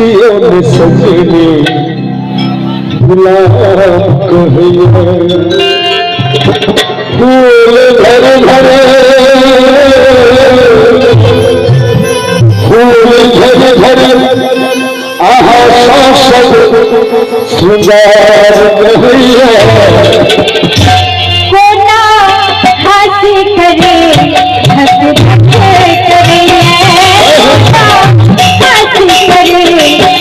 खुशियों में सजने गुलाब कहिए फूल भर भरे फूल भर भरे आहा सब श्रृंगार कहिए कोना हाथी करे धक धक करे हाथी करे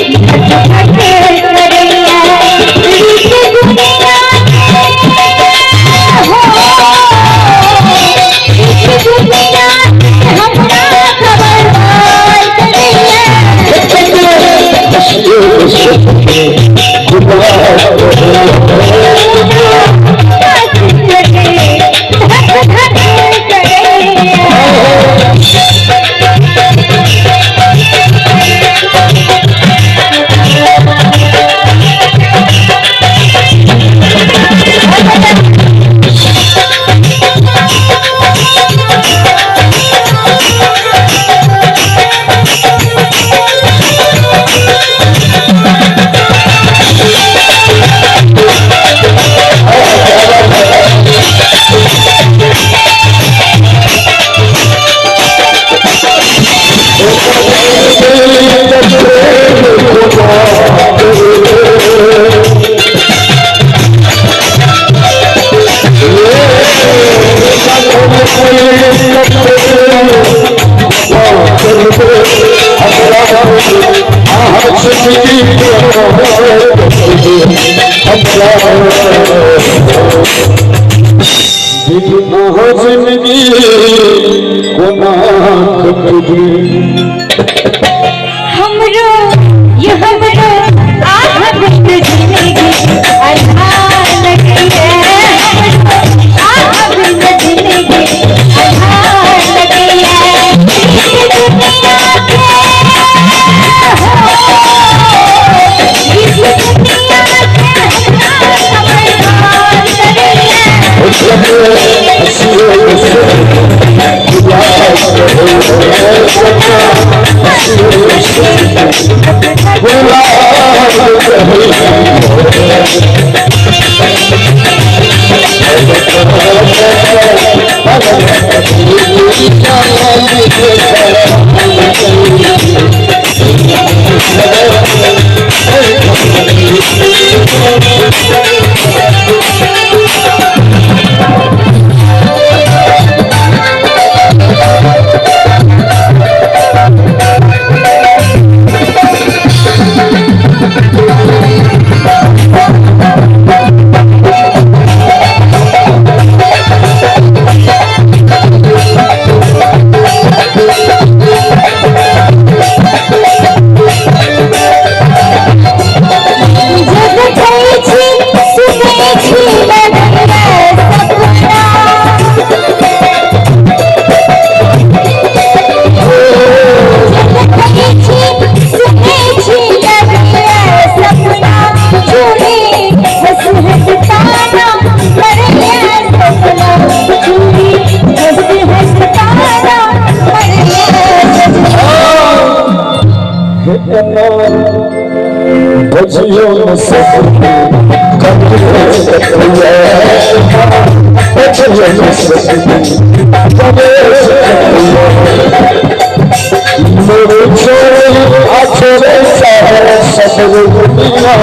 धक धक करे इस दुनिया इस दुनिया हमरा खबरदार जिंदगी कोना हमरो ये हमरो आधा बिस्त जिंदगी आधार लगी है आधा बिस्त जिंदगी आधार लगी है इस दुनिया के बजियों में सब मेरे छोरे आछोरे सब दुनिया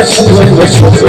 खुशियों में